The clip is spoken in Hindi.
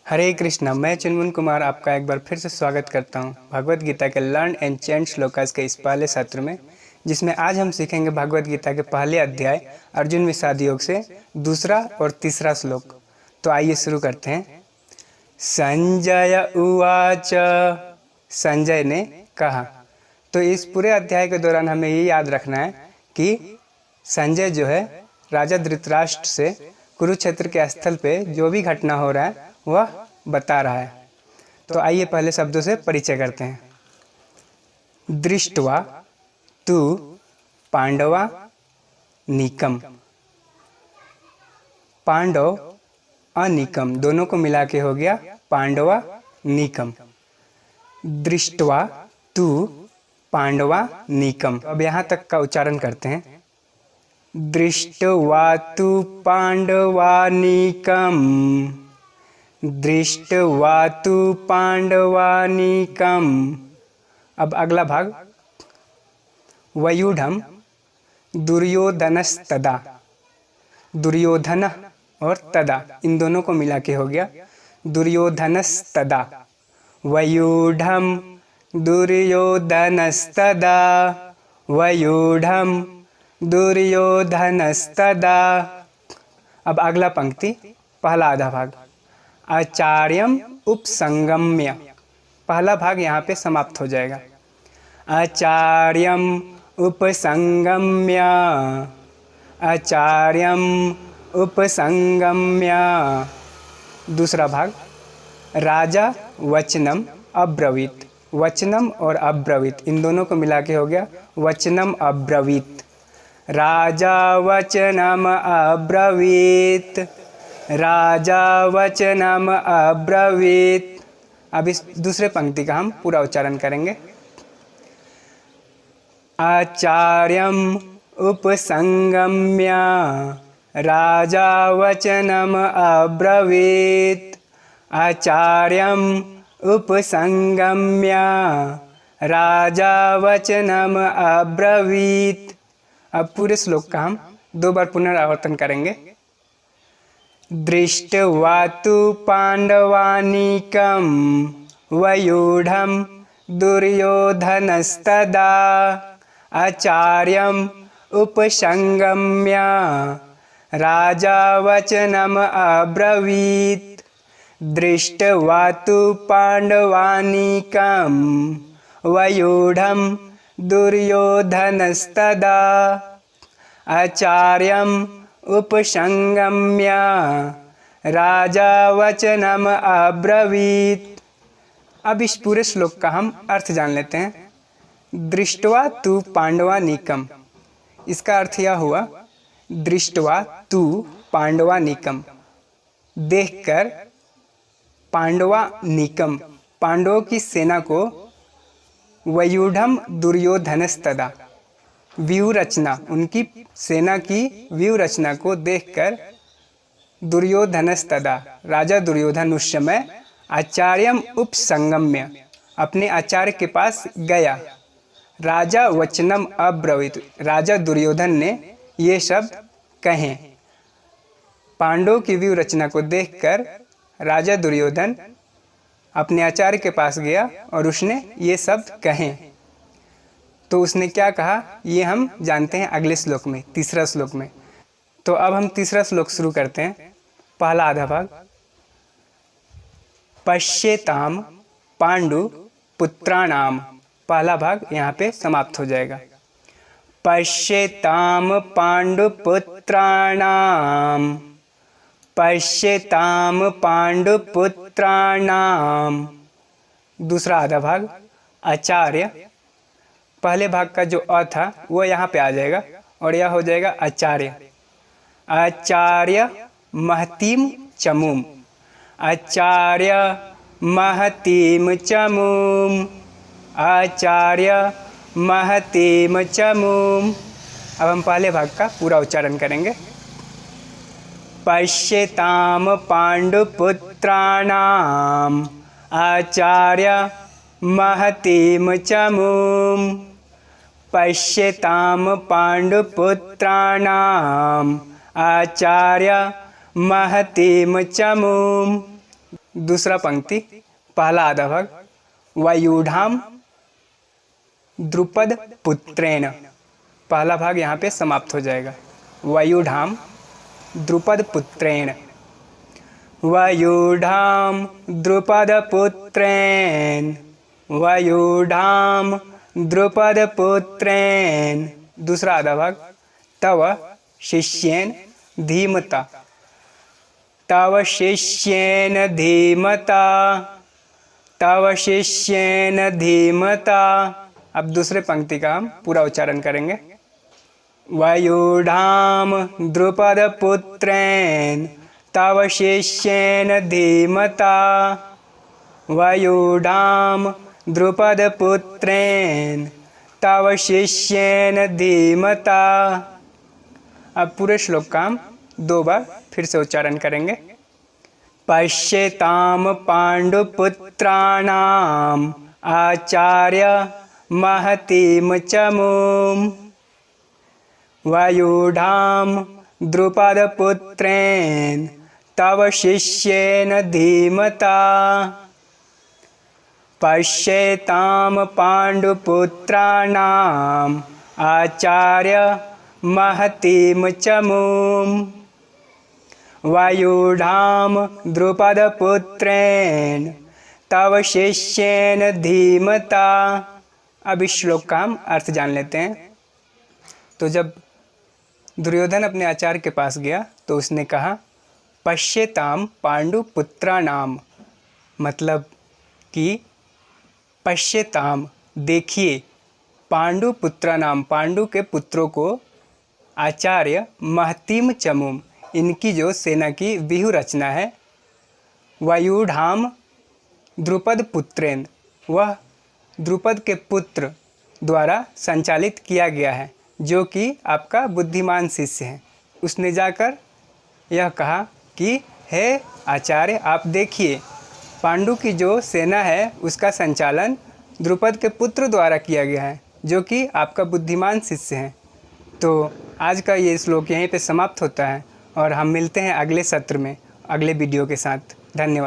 हरे कृष्णा। मैं चुनमुन कुमार आपका एक बार फिर से स्वागत करता हूं भगवत गीता के लर्न एंड चैंट श्लोकास के इस पहले सत्र में, जिसमें आज हम सीखेंगे भगवत गीता के पहले अध्याय अर्जुन विषाद योग से दूसरा और तीसरा श्लोक। तो आइए शुरू करते हैं। संजय उवाच, संजय ने कहा। तो इस पूरे अध्याय के दौरान हमें ये याद रखना है कि संजय जो है राजा धृतराष्ट्र से कुरुक्षेत्र के स्थल पे जो भी घटना हो रहा है वह बता रहा है। तो आइए पहले शब्दों से परिचय करते हैं। दृष्ट्वा तु पांडवा नीकम। पांडव अनिकम दोनों को मिला के हो गया पांडवा नीकम। दृष्ट्वा तु पांडवा नीकम। अब यहाँ तक का उच्चारण करते हैं। दृष्ट्वा तु पांडवा नीकम। दृष्ट्वा तु पांडवानीकम। अब अगला भाग। वयूढ़म दुर्योधनस्तदा। दुर्योधन और तदा इन दोनों को मिला के हो गया दुर्योधनस्तदा। वयूढ़म दुर्योधनस्तदा। वयूढ़म दुर्योधनस्तदा। अब अगला पंक्ति, पहला आधा भाग। आचार्यम उपसंगम्य। पहला भाग यहाँ पे समाप्त हो जाएगा। आचार्यम उपसंगम्य। आचार्यम उपसंगम्य। दूसरा भाग। राजा वचनम अब्रवीत। वचनम और अब्रवीत इन दोनों को मिला के हो गया वचनम अब्रवीत। राजा वचनम अब्रवीत। राजा वचनम अब्रवीत। अब इस दूसरे पंक्ति का हम पूरा उच्चारण करेंगे। आचार्यम उपसंगम्य। राजा वचनम अब्रवीत। आचार्यम उपसंगम्य। राजा वचनम अब्रवीत। अब पूरे श्लोक का हम 2 बार पुनरावर्तन करेंगे। दृष्ट्वा तु पांडवानीकम। वयूढ़म दुर्योधनस्तदा। आचार्यम उपसंगम्य। राजा वचनम अब्रवीत। दृष्ट्वा तु पांडवानीकम। वयूढ़म दुर्योधनस्तदा। आचार्यम उपसंगम्य। राजा वचनम अब्रवीत। अब इस पूरे श्लोक का हम अर्थ जान लेते हैं। दृष्ट्वा तु पांडवा नीकम। इसका अर्थ यह हुआ, दृष्ट्वा तु पांडवा नीकम, देखकर पांडवा नीकम पांडवों की सेना को, वयूढ़म दुर्योधनस्तदा व्यूह रचना उनकी सेना की व्यूह रचना को देखकर, दुर्योधनस्तदा राजा दुर्योधन उस समय, आचार्यम उपसंगम्य अपने आचार्य के पास गया। राजा वचनम अब्रवीत राजा दुर्योधन ने ये शब्द कहे। पांडवों की व्यूह रचना को देखकर राजा दुर्योधन अपने आचार्य के पास गया और उसने ये शब्द कहे। तो उसने क्या कहा ये हम जानते हैं अगले श्लोक में, तीसरा श्लोक में। तो अब हम तीसरा श्लोक शुरू करते हैं। पहला आधा भाग। पश्येताम पांडु पुत्राणाम। पहला भाग यहाँ पे समाप्त हो जाएगा। पश्येताम पांडु पुत्राणाम। पश्येताम पांडु पुत्राणाम। दूसरा आधा भाग। आचार्य। पहले भाग का जो अ था वो यहाँ पे आ जाएगा और यह हो जाएगा आचार्य। आचार्य महतीम चमूम। आचार्य महतीम चमूम। आचार्य महतीम चमूम। अब हम पहले भाग का पूरा उच्चारण करेंगे। पश्येताम पांडुपुत्राणाम। आचार्य महतीम चमूम। पश्येताम पांडुपुत्राणाम। आचार्य महतीम चमूम। दूसरा पंक्ति पहला आधा भाग वायुधाम द्रुपद पुत्रेण, पहला भाग यहाँ पे समाप्त हो जाएगा। वायुधाम द्रुपद पुत्रेण, वायुधाम द्रुपद पुत्रेण, वायुधाम द्रुपद पुत्रेण। दूसरा आधा भाग तव शिष्येन धीमता, तव शिष्येन धीमता, तव शिष्येन धीमता। अब दूसरे पंक्ति का हम पूरा उच्चारण करेंगे। वायुधाम द्रुपद पुत्रेण तव शिष्येन धीमता, वायुधाम द्रुपद पुत्रेण तव शिष्येन धीमता। अब पूरे श्लोक का हम 2 बार फिर से उच्चारण करेंगे। पश्यताम पांडुपुत्राणाम आचार्य महतीम चमूम, वायुधाम द्रुपद पुत्रेण तव शिष्येन धीमता। पश्येताम पांडुपुत्राणाम आचार्य महतीम चमूम, वायुधाम द्रुपद पुत्रेण तव शिष्येन धीमता। अब इस श्लोक का हम अर्थ जान लेते हैं। तो जब दुर्योधन अपने आचार्य के पास गया तो उसने कहा पश्यताम पांडुपुत्राणाम, मतलब कि पश्यताम देखिए, पांडुपुत्राणाम पांडु के पुत्रों को, आचार्य महतीम चमूम इनकी जो सेना की व्यूह रचना है, वायुधाम द्रुपद पुत्रेण वह द्रुपद के पुत्र द्वारा संचालित किया गया है, जो कि आपका बुद्धिमान शिष्य है। उसने जाकर यह कहा कि हे आचार्य आप देखिए, पांडु की जो सेना है उसका संचालन द्रुपद के पुत्र द्वारा किया गया है, जो कि आपका बुद्धिमान शिष्य है। तो आज का ये श्लोक यहीं पे समाप्त होता है और हम मिलते हैं अगले सत्र में अगले वीडियो के साथ। धन्यवाद।